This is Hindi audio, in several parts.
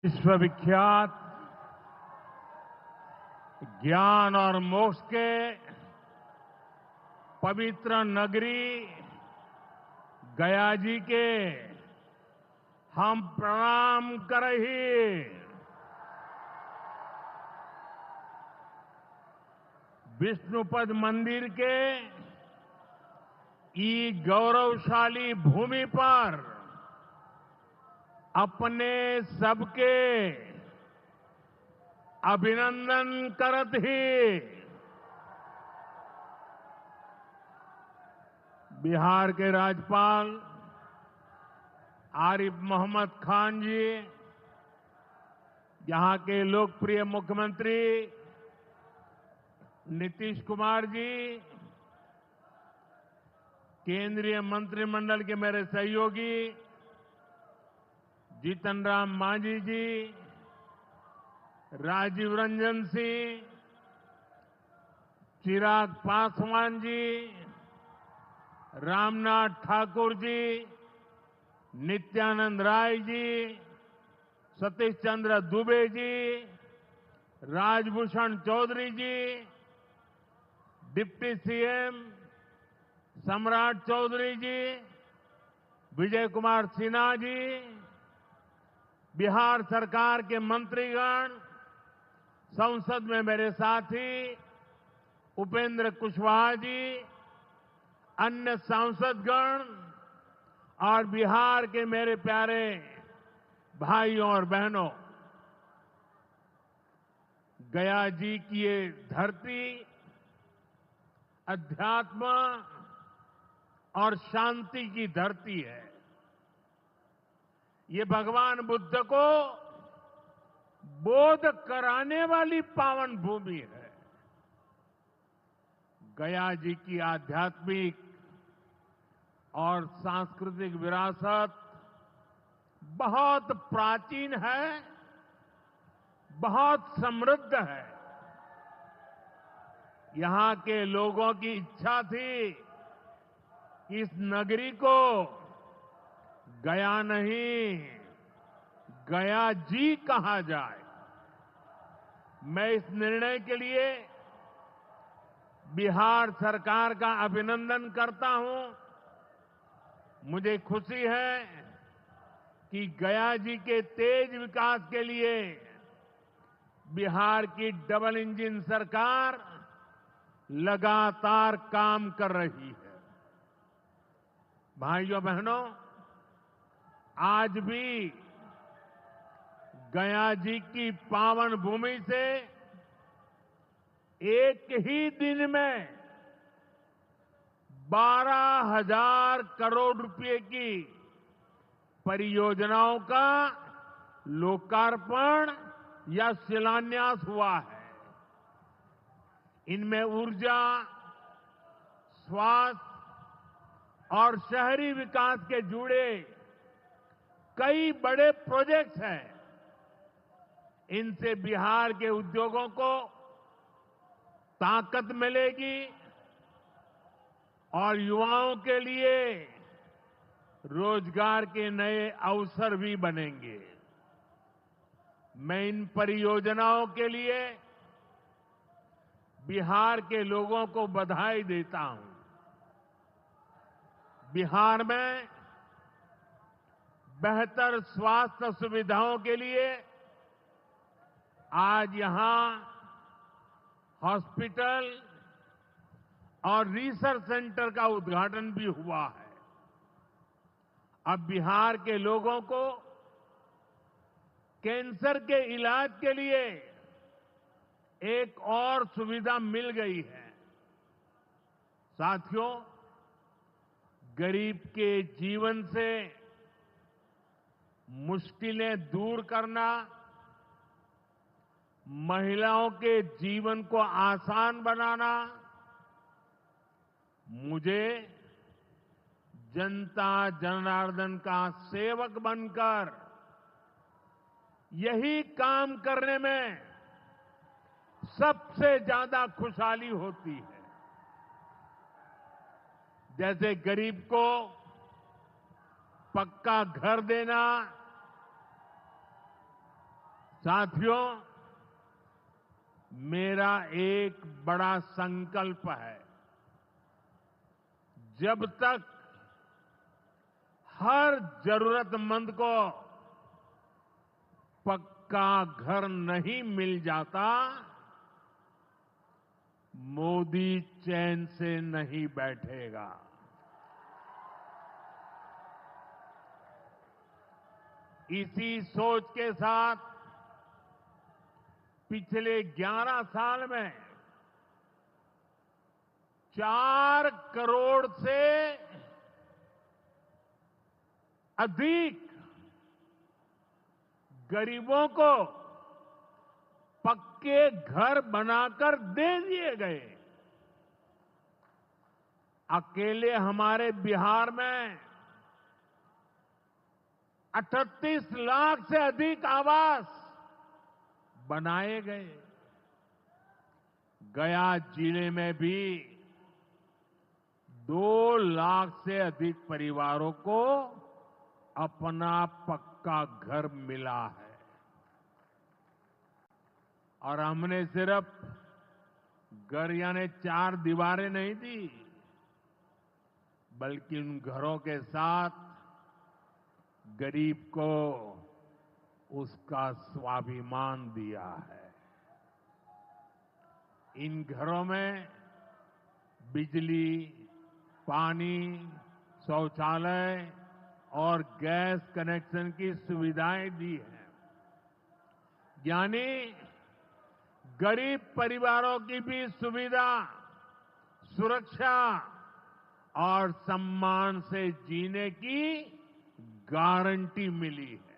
विश्वविख्यात ज्ञान और मोक्ष के पवित्र नगरी गया जी के हम प्रणाम करही। विष्णुपद मंदिर के ई गौरवशाली भूमि पर अपने सबके अभिनंदन करत ही बिहार के राज्यपाल आरिफ मोहम्मद खान जी, यहां के लोकप्रिय मुख्यमंत्री नीतीश कुमार जी, केंद्रीय मंत्रिमंडल के मेरे सहयोगी जीतन राम मांझी जी, राजीव रंजन सिंह, चिराग पासवान जी, रामनाथ ठाकुर जी, नित्यानंद राय जी, सतीश चंद्र दुबे जी, राजभूषण चौधरी जी, डिप्टी सीएम सम्राट चौधरी जी, विजय कुमार सिन्हा जी, बिहार सरकार के मंत्रीगण, संसद में मेरे साथी उपेंद्र कुशवाहा जी, अन्य सांसदगण और बिहार के मेरे प्यारे भाइयों और बहनों, गया जी की ये धरती अध्यात्म और शांति की धरती है। ये भगवान बुद्ध को बोध कराने वाली पावन भूमि है। गया जी की आध्यात्मिक और सांस्कृतिक विरासत बहुत प्राचीन है, बहुत समृद्ध है। यहां के लोगों की इच्छा थी कि इस नगरी को गया नहीं, गया जी कहा जाए। मैं इस निर्णय के लिए बिहार सरकार का अभिनंदन करता हूं। मुझे खुशी है कि गया जी के तेज विकास के लिए बिहार की डबल इंजन सरकार लगातार काम कर रही है। भाइयों बहनों, आज भी गया जी की पावन भूमि से एक ही दिन में 12,000 करोड़ रुपए की परियोजनाओं का लोकार्पण या शिलान्यास हुआ है। इनमें ऊर्जा, स्वास्थ्य और शहरी विकास के जुड़े कई बड़े प्रोजेक्ट्स हैं। इनसे बिहार के उद्योगों को ताकत मिलेगी और युवाओं के लिए रोजगार के नए अवसर भी बनेंगे। मैं इन परियोजनाओं के लिए बिहार के लोगों को बधाई देता हूं। बिहार में बेहतर स्वास्थ्य सुविधाओं के लिए आज यहां हॉस्पिटल और रिसर्च सेंटर का उद्घाटन भी हुआ है। अब बिहार के लोगों को कैंसर के इलाज के लिए एक और सुविधा मिल गई है। साथियों, गरीब के जीवन से मुश्किलें दूर करना, महिलाओं के जीवन को आसान बनाना मुझे जनता जनार्दन का सेवक बनकर यही काम करने में सबसे ज्यादा खुशहाली होती है। जैसे गरीब को पक्का घर देना, साथियों, मेरा एक बड़ा संकल्प है। जब तक हर जरूरतमंद को पक्का घर नहीं मिल जाता, मोदी चैन से नहीं बैठेगा। इसी सोच के साथ पिछले 11 साल में 4 करोड़ से अधिक गरीबों को पक्के घर बनाकर दे दिए गए। अकेले हमारे बिहार में 38 लाख से अधिक आवास बनाए गए। गया जिले में भी 2 लाख से अधिक परिवारों को अपना पक्का घर मिला है। और हमने सिर्फ घर यानी 4 दीवारें नहीं दी, बल्कि उन घरों के साथ गरीब को उसका स्वाभिमान दिया है। इन घरों में बिजली, पानी, शौचालय और गैस कनेक्शन की सुविधाएं दी हैं। यानी गरीब परिवारों की भी सुविधा, सुरक्षा और सम्मान से जीने की गारंटी मिली है।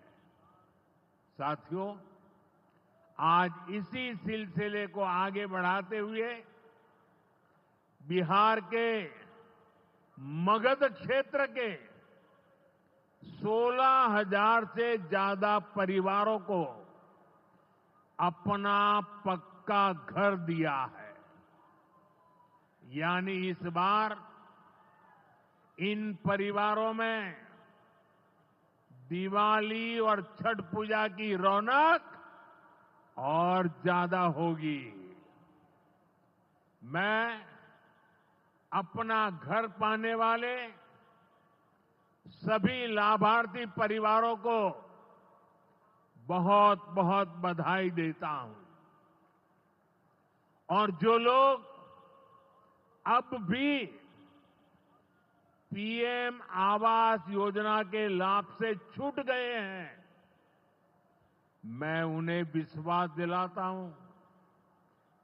साथियों, आज इसी सिलसिले को आगे बढ़ाते हुए बिहार के मगध क्षेत्र के 16,000 से ज्यादा परिवारों को अपना पक्का घर दिया है। यानी इस बार इन परिवारों में दिवाली और छठ पूजा की रौनक और ज्यादा होगी। मैं अपना घर पाने वाले सभी लाभार्थी परिवारों को बहुत बहुत बधाई देता हूं। और जो लोग अब भी पीएम आवास योजना के लाभ से छूट गए हैं, मैं उन्हें विश्वास दिलाता हूं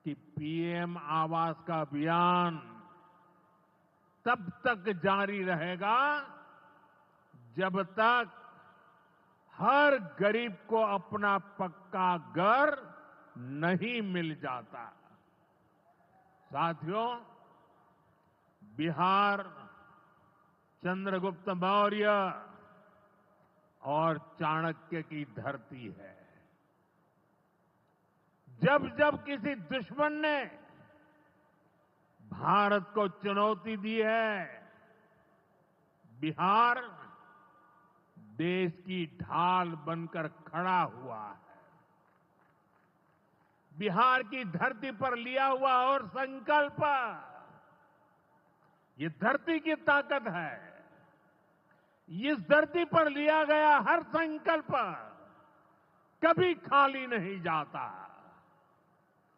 कि पीएम आवास का अभियान तब तक जारी रहेगा जब तक हर गरीब को अपना पक्का घर नहीं मिल जाता। साथियों, बिहार चंद्रगुप्त मौर्य और चाणक्य की धरती है। जब जब किसी दुश्मन ने भारत को चुनौती दी है, बिहार देश की ढाल बनकर खड़ा हुआ है। बिहार की धरती पर लिया हुआ और संकल्प, ये धरती की ताकत है। इस धरती पर लिया गया हर संकल्प कभी खाली नहीं जाता।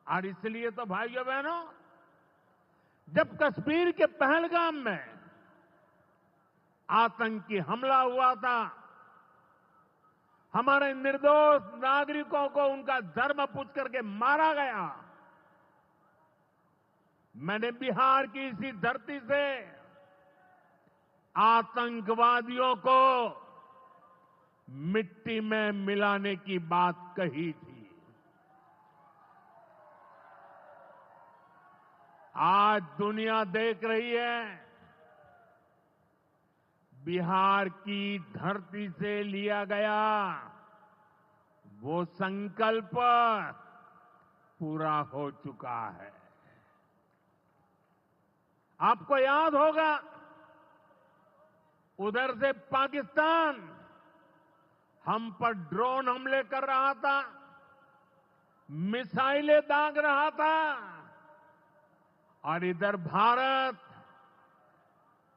और इसलिए तो भाइयों बहनों, जब कश्मीर के पहलगाम में आतंकी हमला हुआ था, हमारे निर्दोष नागरिकों को उनका धर्म पूछ करके मारा गया, मैंने बिहार की इसी धरती से आतंकवादियों को मिट्टी में मिलाने की बात कही थी। आज दुनिया देख रही है, बिहार की धरती से लिया गया वो संकल्प पूरा हो चुका है। आपको याद होगा, उधर से पाकिस्तान हम पर ड्रोन हमले कर रहा था, मिसाइलें दाग रहा था और इधर भारत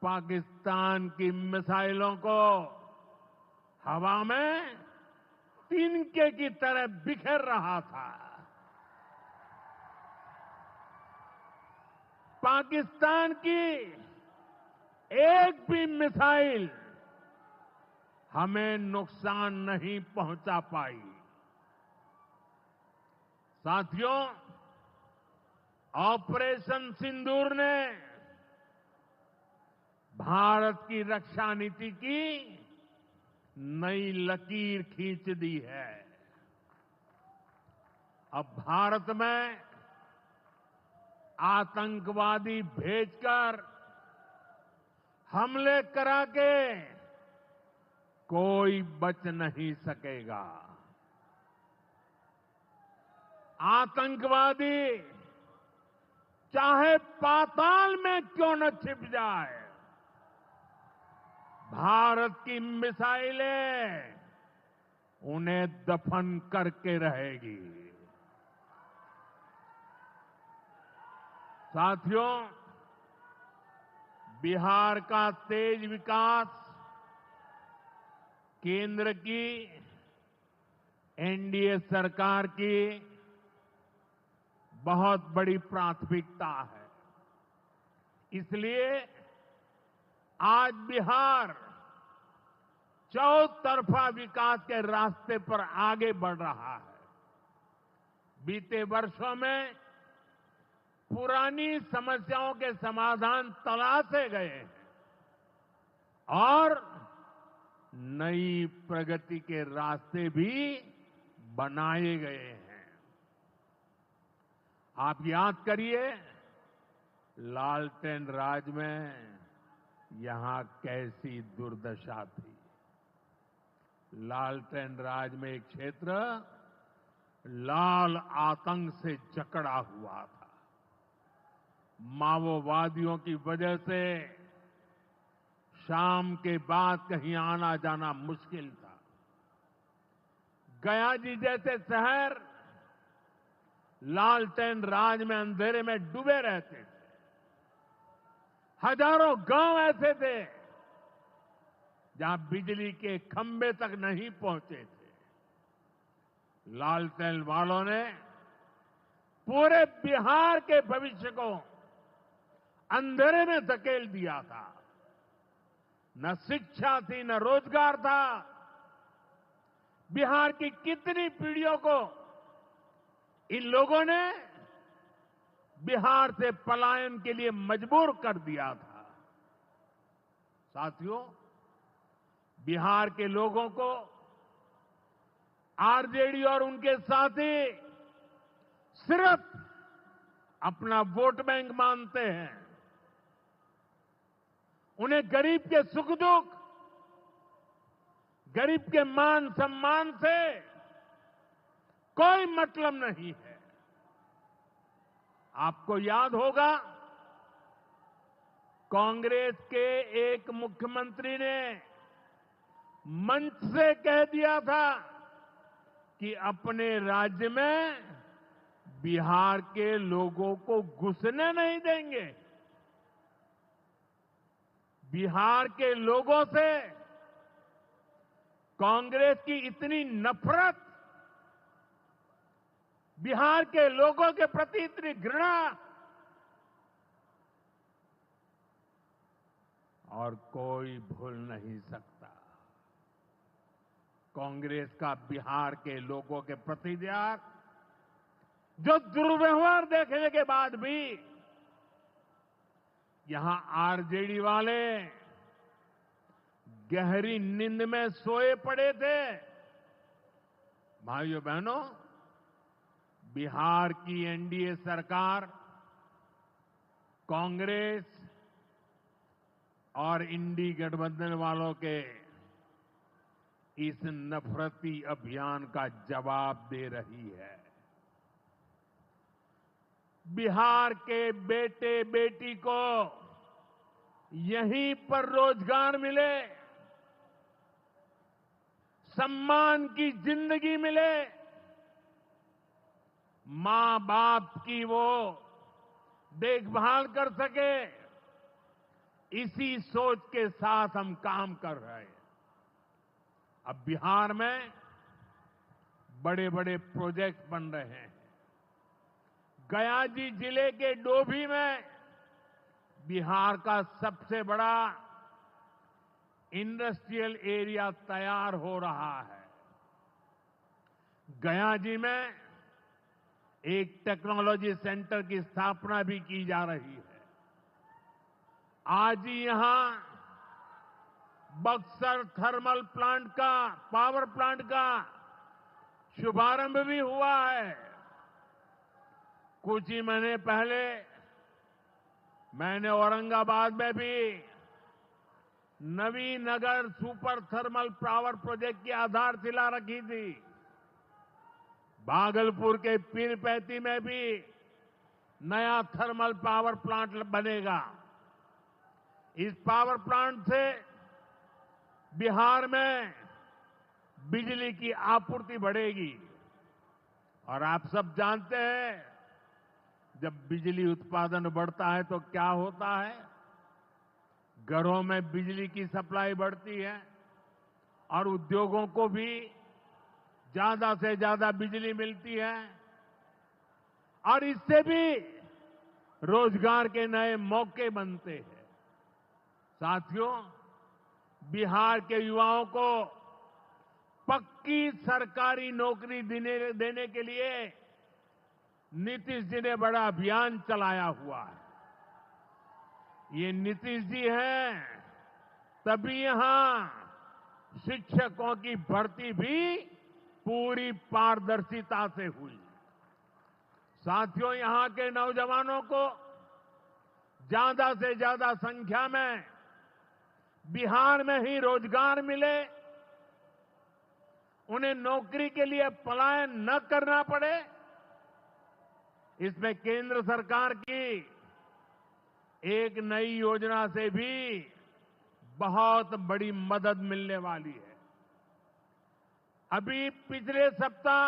पाकिस्तान की मिसाइलों को हवा में तिनके की तरह बिखेर रहा था। पाकिस्तान की एक भी मिसाइल हमें नुकसान नहीं पहुंचा पाई। साथियों, ऑपरेशन सिंदूर ने भारत की रक्षा नीति की नई लकीर खींच दी है। अब भारत में आतंकवादी भेजकर हमले करा के कोई बच नहीं सकेगा। आतंकवादी चाहे पाताल में क्यों न छिप जाए, भारत की मिसाइलें उन्हें दफन करके रहेगी। साथियों, बिहार का तेज विकास केंद्र की एनडीए सरकार की बहुत बड़ी प्राथमिकता है। इसलिए आज बिहार चौतरफा विकास के रास्ते पर आगे बढ़ रहा है। बीते वर्षों में पुरानी समस्याओं के समाधान तलाशे गए हैं और नई प्रगति के रास्ते भी बनाए गए हैं। आप याद करिए, लालटेन राज में यहां कैसी दुर्दशा थी। लालटेन राज में एक क्षेत्र लाल आतंक से जकड़ा हुआ था। माओवादियों की वजह से शाम के बाद कहीं आना जाना मुश्किल था। गया जी जैसे शहर लालटेन राज में अंधेरे में डूबे रहते थे। हजारों गांव ऐसे थे जहां बिजली के खंभे तक नहीं पहुंचे थे। लालटेन वालों ने पूरे बिहार के भविष्य को अंधेरे में धकेल दिया था। न शिक्षा थी, न रोजगार था। बिहार की कितनी पीढ़ियों को इन लोगों ने बिहार से पलायन के लिए मजबूर कर दिया था। साथियों, बिहार के लोगों को आरजेडी और उनके साथी सिर्फ अपना वोट बैंक मानते हैं। उन्हें गरीब के सुख दुख, गरीब के मान सम्मान से कोई मतलब नहीं है। आपको याद होगा, कांग्रेस के एक मुख्यमंत्री ने मंच से कह दिया था कि अपने राज्य में बिहार के लोगों को घुसने नहीं देंगे। बिहार के लोगों से कांग्रेस की इतनी नफरत, बिहार के लोगों के प्रति इतनी घृणा, और कोई भूल नहीं सकता। कांग्रेस का बिहार के लोगों के प्रति त्याग, जो दुर्व्यवहार देखने के बाद भी यहां आरजेडी वाले गहरी नींद में सोए पड़े थे। भाइयों बहनों, बिहार की एनडीए सरकार कांग्रेस और इंडी गठबंधन वालों के इस नफरती अभियान का जवाब दे रही है। बिहार के बेटे बेटी को यहीं पर रोजगार मिले, सम्मान की जिंदगी मिले, मां बाप की वो देखभाल कर सके, इसी सोच के साथ हम काम कर रहे हैं। अब बिहार में बड़े बड़े प्रोजेक्ट बन रहे हैं। गया जी जिले के डोभी में बिहार का सबसे बड़ा इंडस्ट्रियल एरिया तैयार हो रहा है। गया जी में एक टेक्नोलॉजी सेंटर की स्थापना भी की जा रही है। आज ही यहां बक्सर थर्मल प्लांट का, पावर प्लांट का शुभारंभ भी हुआ है। कुछ ही महीने पहले मैंने औरंगाबाद में भी Navinagar super thermal power project की आधारशिला रखी थी। भागलपुर के पीरपैंती में भी नया थर्मल पावर प्लांट बनेगा। इस पावर प्लांट से बिहार में बिजली की आपूर्ति बढ़ेगी। और आप सब जानते हैं, जब बिजली उत्पादन बढ़ता है तो क्या होता है? घरों में बिजली की सप्लाई बढ़ती है और उद्योगों को भी ज्यादा से ज्यादा बिजली मिलती है और इससे भी रोजगार के नए मौके बनते हैं। साथियों, बिहार के युवाओं को पक्की सरकारी नौकरी देने के लिए नीतीश जी ने बड़ा अभियान चलाया हुआ है। ये नीतीश जी हैं, तभी यहां शिक्षकों की भर्ती भी पूरी पारदर्शिता से हुई। साथियों, यहां के नौजवानों को ज्यादा से ज्यादा संख्या में बिहार में ही रोजगार मिले, उन्हें नौकरी के लिए पलायन न करना पड़े, इसमें केंद्र सरकार की एक नई योजना से भी बहुत बड़ी मदद मिलने वाली है। अभी पिछले सप्ताह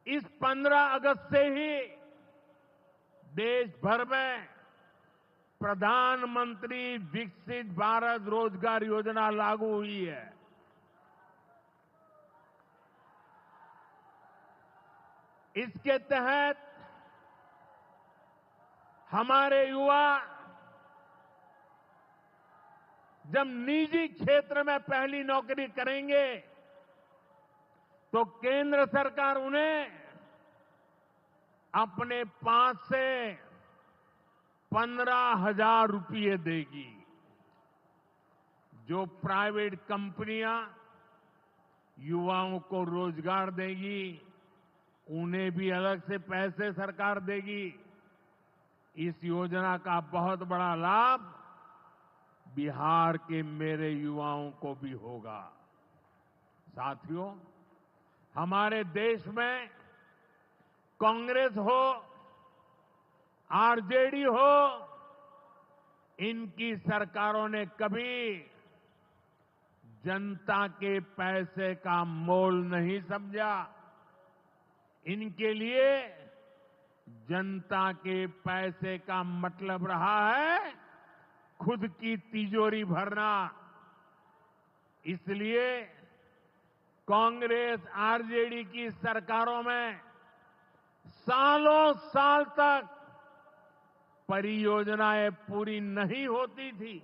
इस 15 अगस्त से ही देश भर में प्रधानमंत्री विकसित भारत रोजगार योजना लागू हुई है। इसके तहत हमारे युवा जब निजी क्षेत्र में पहली नौकरी करेंगे तो केंद्र सरकार उन्हें अपने पास से 15,000 रुपये देगी। जो प्राइवेट कंपनियां युवाओं को रोजगार देगी, उन्हें भी अलग से पैसे सरकार देगी। इस योजना का बहुत बड़ा लाभ बिहार के मेरे युवाओं को भी होगा। साथियों, हमारे देश में कांग्रेस हो, आरजेडी हो, इनकी सरकारों ने कभी जनता के पैसे का मोल नहीं समझा। इनके लिए जनता के पैसे का मतलब रहा है खुद की तिजोरी भरना। इसलिए कांग्रेस आरजेडी की सरकारों में सालों साल तक परियोजनाएं पूरी नहीं होती थी।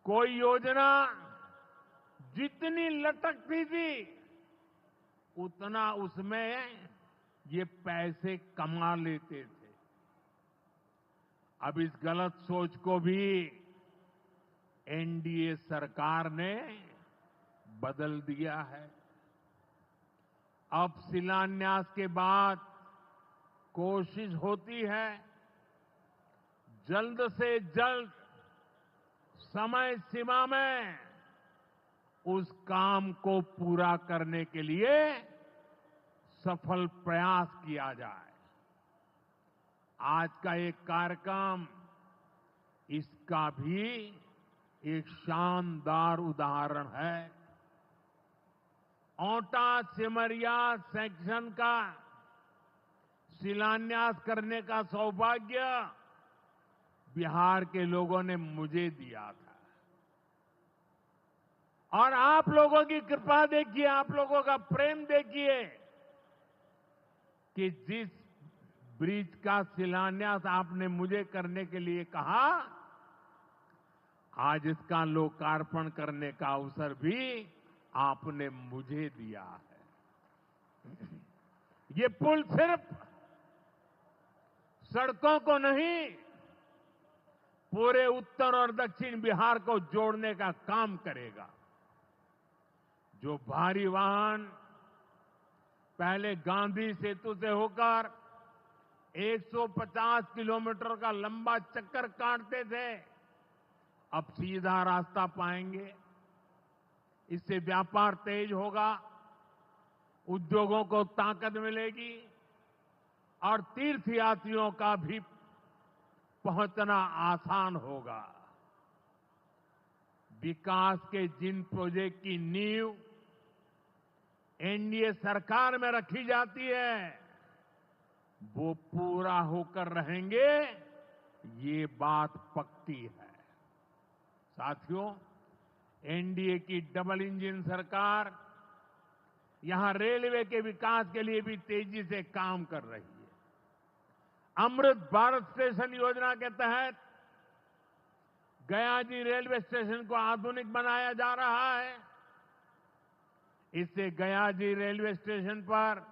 कोई योजना जितनी लटकती थी उतना उसमें ये पैसे कमा लेते थे। अब इस गलत सोच को भी एनडीए सरकार ने बदल दिया है। अब शिलान्यास के बाद कोशिश होती है जल्द से जल्द समय सीमा में उस काम को पूरा करने के लिए सफल प्रयास किया जाए। आज का एक कार्यक्रम इसका भी एक शानदार उदाहरण है। ओंटा सिमरिया सेक्शन का शिलान्यास करने का सौभाग्य बिहार के लोगों ने मुझे दिया था। और आप लोगों की कृपा देखिए, आप लोगों का प्रेम देखिए कि जिस ब्रिज का शिलान्यास आपने मुझे करने के लिए कहा, आज इसका लोकार्पण करने का अवसर भी आपने मुझे दिया है। ये पुल सिर्फ सड़कों को नहीं, पूरे उत्तर और दक्षिण बिहार को जोड़ने का काम करेगा। जो भारी वाहन पहले गांधी सेतु से होकर 150 किलोमीटर का लंबा चक्कर काटते थे, अब सीधा रास्ता पाएंगे। इससे व्यापार तेज होगा, उद्योगों को ताकत मिलेगी और तीर्थयात्रियों का भी पहुंचना आसान होगा। विकास के जिन प्रोजेक्ट की नींव एनडीए सरकार में रखी जाती है, वो पूरा होकर रहेंगे, ये बात पक्की है। साथियों, एनडीए की डबल इंजन सरकार यहां रेलवे के विकास के लिए भी तेजी से काम कर रही है। अमृत भारत स्टेशन योजना के तहत गयाजी रेलवे स्टेशन को आधुनिक बनाया जा रहा है। इससे गयाजी रेलवे स्टेशन पर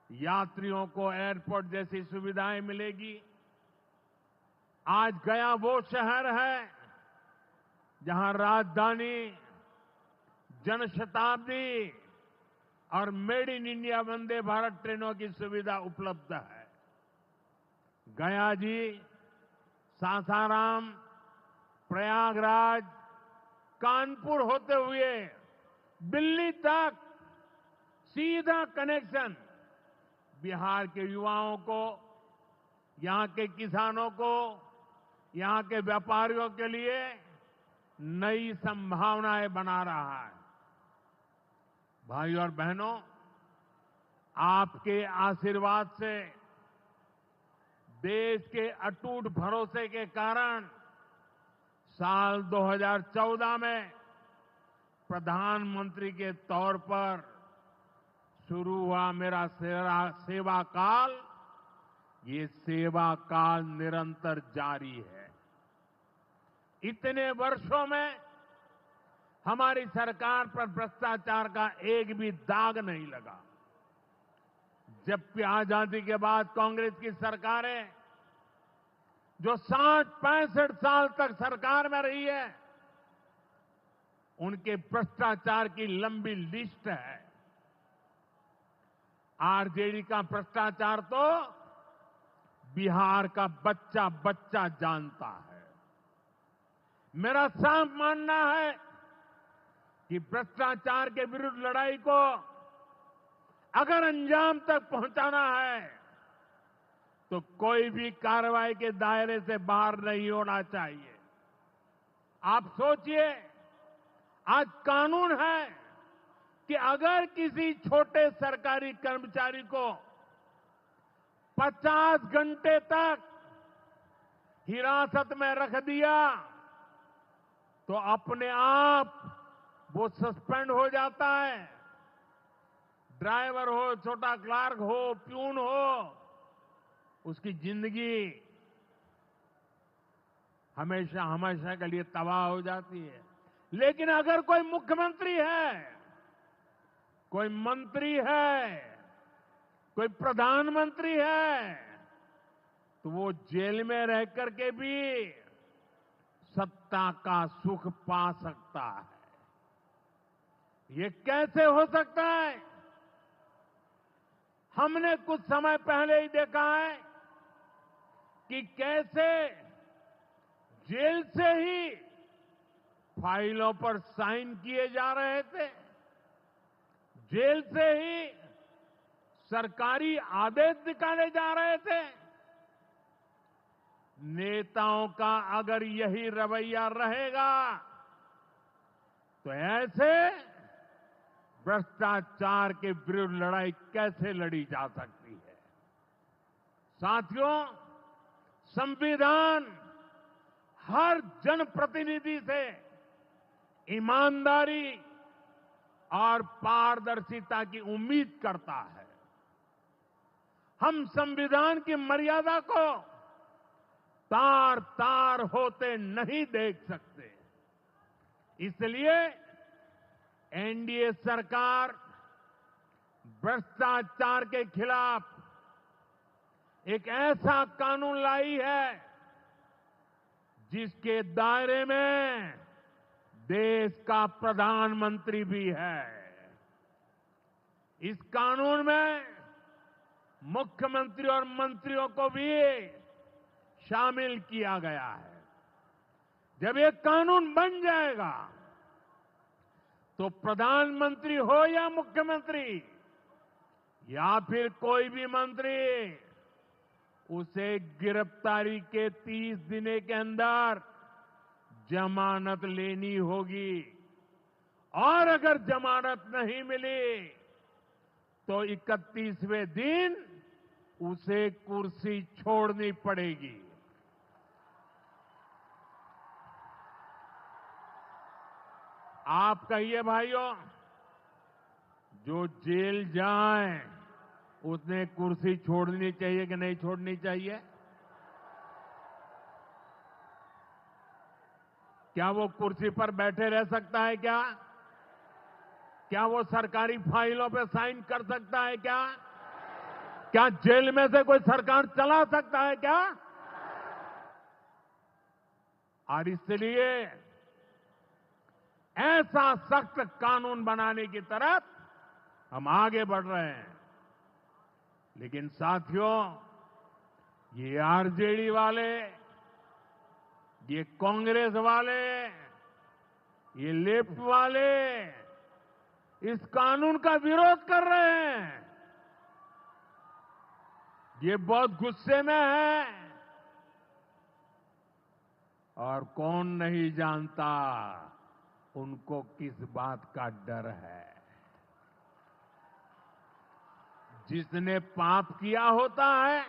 यात्रियों को एयरपोर्ट जैसी सुविधाएं मिलेगी। आज गया वो शहर है जहां राजधानी, जनशताब्दी और made in India Vande Bharat ट्रेनों की सुविधा उपलब्ध है। गया जी, सासाराम, प्रयागराज, कानपुर होते हुए दिल्ली तक सीधा कनेक्शन बिहार के युवाओं को, यहां के किसानों को, यहां के व्यापारियों के लिए नई संभावनाएं बना रहा है। भाइयों और बहनों, आपके आशीर्वाद से, देश के अटूट भरोसे के कारण साल 2014 में प्रधानमंत्री के तौर पर शुरू हुआ मेरा सेवा काल, ये सेवा काल निरंतर जारी है। इतने वर्षों में हमारी सरकार पर भ्रष्टाचार का एक भी दाग नहीं लगा। जबकि आजादी के बाद कांग्रेस की सरकारें जो 60-65 साल तक सरकार में रही है, उनके भ्रष्टाचार की लंबी लिस्ट है। आरजेडी का भ्रष्टाचार तो बिहार का बच्चा बच्चा जानता है। मेरा साफ मानना है कि भ्रष्टाचार के विरुद्ध लड़ाई को अगर अंजाम तक पहुंचाना है तो कोई भी कार्रवाई के दायरे से बाहर नहीं होना चाहिए। आप सोचिए, आज कानून है कि अगर किसी छोटे सरकारी कर्मचारी को 50 घंटे तक हिरासत में रख दिया तो अपने आप वो सस्पेंड हो जाता है। ड्राइवर हो, छोटा क्लार्क हो, प्यून हो, उसकी जिंदगी हमेशा हमेशा के लिए तबाह हो जाती है। लेकिन अगर कोई मुख्यमंत्री है, कोई मंत्री है, कोई प्रधानमंत्री है, तो वो जेल में रह करके भी सत्ता का सुख पा सकता है। ये कैसे हो सकता है? हमने कुछ समय पहले ही देखा है कि कैसे जेल से ही फाइलों पर साइन किए जा रहे थे, जेल से ही सरकारी आदेश निकाले जा रहे थे। नेताओं का अगर यही रवैया रहेगा तो ऐसे भ्रष्टाचार के विरुद्ध लड़ाई कैसे लड़ी जा सकती है। साथियों, संविधान हर जनप्रतिनिधि से ईमानदारी और पारदर्शिता की उम्मीद करता है। हम संविधान की मर्यादा को तार तार होते नहीं देख सकते। इसलिए एनडीए सरकार भ्रष्टाचार के खिलाफ एक ऐसा कानून लाई है जिसके दायरे में देश का प्रधानमंत्री भी है। इस कानून में मुख्यमंत्री और मंत्रियों को भी शामिल किया गया है। जब ये कानून बन जाएगा तो प्रधानमंत्री हो या मुख्यमंत्री या फिर कोई भी मंत्री, उसे गिरफ्तारी के 30 दिन के अंदर जमानत लेनी होगी और अगर जमानत नहीं मिली तो 31वें दिन उसे कुर्सी छोड़नी पड़ेगी। आप कहिए भाइयों, जो जेल जाए उसने कुर्सी छोड़नी चाहिए कि नहीं छोड़नी चाहिए? क्या वो कुर्सी पर बैठे रह सकता है क्या? क्या वो सरकारी फाइलों पे साइन कर सकता है क्या? क्या जेल में से कोई सरकार चला सकता है क्या? और इसलिए ऐसा सख्त कानून बनाने की तरफ हम आगे बढ़ रहे हैं। लेकिन साथियों, ये आरजेडी वाले, ये कांग्रेस वाले, ये लेफ्ट वाले इस कानून का विरोध कर रहे हैं। ये बहुत गुस्से में है और कौन नहीं जानता उनको किस बात का डर है। जिसने पाप किया होता है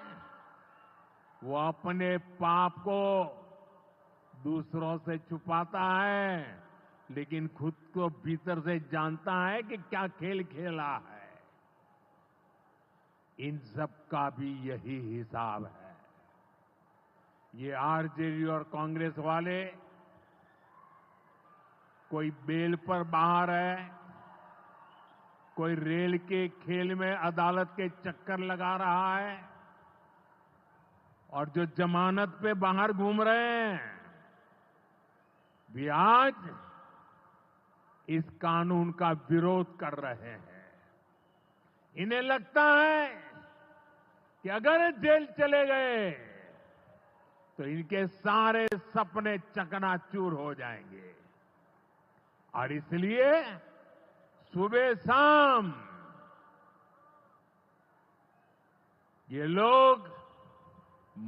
वो अपने पाप को दूसरों से छुपाता है, लेकिन खुद को भीतर से जानता है कि क्या खेल खेला है। इन सब का भी यही हिसाब है। ये आरजेडी और कांग्रेस वाले कोई बेल पर बाहर है, कोई रेल के खेल में अदालत के चक्कर लगा रहा है और जो जमानत पे बाहर घूम रहे हैं भी आज इस कानून का विरोध कर रहे हैं। इन्हें लगता है कि अगर जेल चले गए तो इनके सारे सपने चकनाचूर हो जाएंगे और इसलिए सुबह शाम ये लोग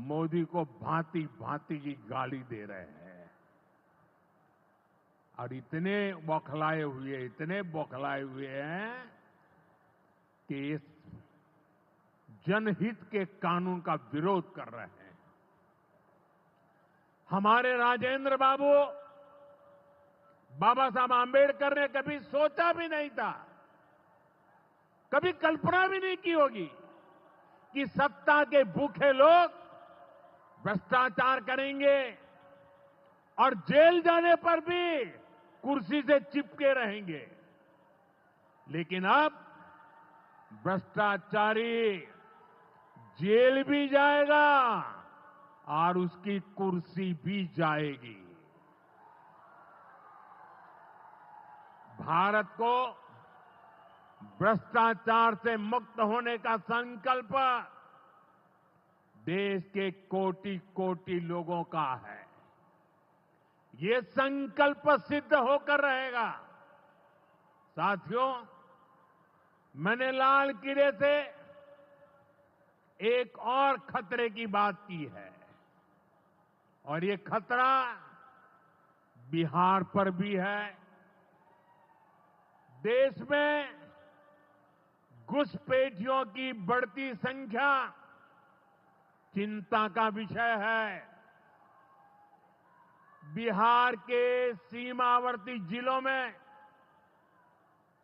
मोदी को भांति भांति की गाली दे रहे हैं और इतने बौखलाए हुए हैं कि इस जनहित के कानून का विरोध कर रहे हैं। हमारे राजेंद्र बाबू बाबा साहब आंबेडकर ने कभी सोचा भी नहीं था, कभी कल्पना भी नहीं की होगी कि सत्ता के भूखे लोग भ्रष्टाचार करेंगे और जेल जाने पर भी कुर्सी से चिपके रहेंगे। लेकिन अब भ्रष्टाचारी जेल भी जाएगा और उसकी कुर्सी भी जाएगी। भारत को भ्रष्टाचार से मुक्त होने का संकल्प देश के कोटि कोटि लोगों का है। ये संकल्प सिद्ध होकर रहेगा। साथियों, मैंने लाल किले से एक और खतरे की बात की है और ये खतरा बिहार पर भी है, देश में घुसपैठियों की बढ़ती संख्या चिंता का विषय है। बिहार के सीमावर्ती जिलों में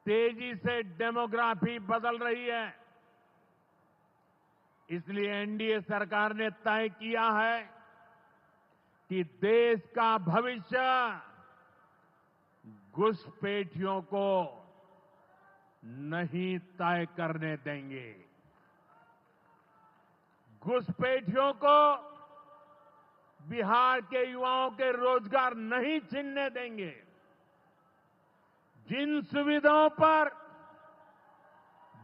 तेजी से डेमोग्राफी बदल रही है। इसलिए एनडीए सरकार ने तय किया है कि देश का भविष्य घुसपैठियों को नहीं तय करने देंगे। घुसपैठियों को बिहार के युवाओं के रोजगार नहीं छीनने देंगे। जिन सुविधाओं पर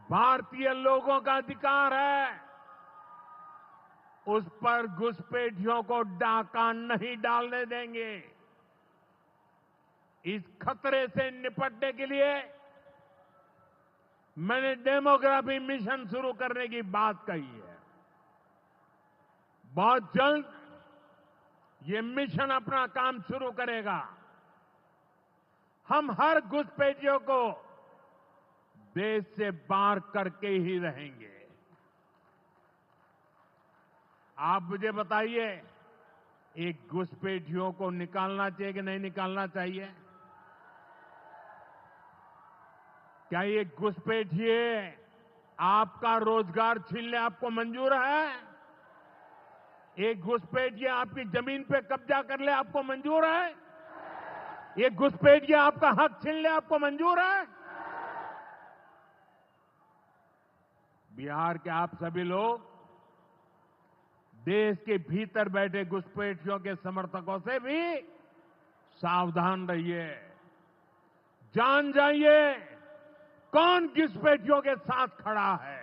भारतीय लोगों का अधिकार है, उस पर घुसपैठियों को डाका नहीं डालने देंगे। इस खतरे से निपटने के लिए मैंने डेमोग्राफी मिशन शुरू करने की बात कही है। बहुत जल्द ये मिशन अपना काम शुरू करेगा। हम हर घुसपैठियों को देश से बाहर करके ही रहेंगे। आप मुझे बताइए, एक घुसपैठियों को निकालना चाहिए कि नहीं निकालना चाहिए? क्या ये घुसपैठिए आपका रोजगार छीनने आपको मंजूर है? एक घुसपैठिया आपकी जमीन पे कब्जा कर ले आपको मंजूर है? एक घुसपैठिया आपका हक छीन ले आपको मंजूर है? बिहार के आप सभी लोग देश के भीतर बैठे घुसपैठियों के समर्थकों से भी सावधान रहिए। जान जाइए कौन घुसपैठियों के साथ खड़ा है।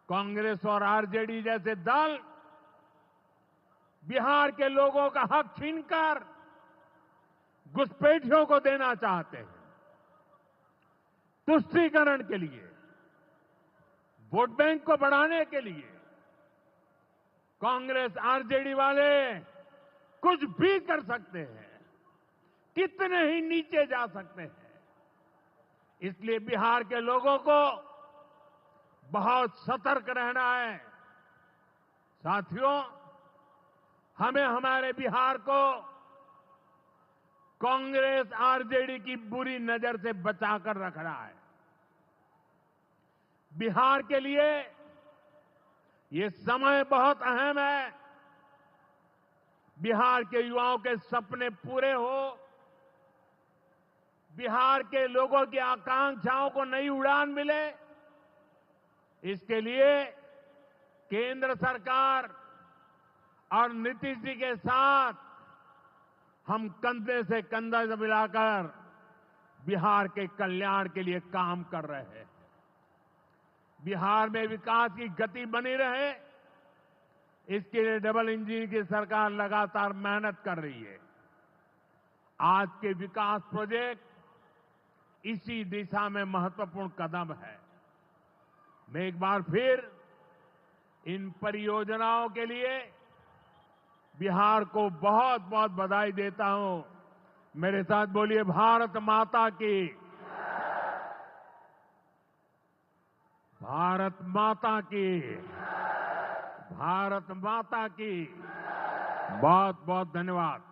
कांग्रेस और आरजेडी जैसे दल बिहार के लोगों का हक छीनकर घुसपैठियों को देना चाहते हैं। तुष्टीकरण के लिए, वोट बैंक को बढ़ाने के लिए कांग्रेस आरजेडी वाले कुछ भी कर सकते हैं, कितने ही नीचे जा सकते हैं। इसलिए बिहार के लोगों को बहुत सतर्क रहना है। साथियों, हमें हमारे बिहार को कांग्रेस आरजेडी की बुरी नजर से बचाकर रखना है। बिहार के लिए ये समय बहुत अहम है। बिहार के युवाओं के सपने पूरे हो, बिहार के लोगों की आकांक्षाओं को नई उड़ान मिले, इसके लिए केंद्र सरकार और नीतीश जी के साथ हम कंधे से कंधा मिलाकर बिहार के कल्याण के लिए काम कर रहे हैं। बिहार में विकास की गति बनी रहे, इसके लिए डबल इंजन की सरकार लगातार मेहनत कर रही है। आज के विकास प्रोजेक्ट इसी दिशा में महत्वपूर्ण कदम है। मैं एक बार फिर इन परियोजनाओं के लिए बिहार को बहुत बहुत बधाई देता हूं। मेरे साथ बोलिए, भारत माता की, भारत माता की, भारत माता की। बहुत बहुत धन्यवाद।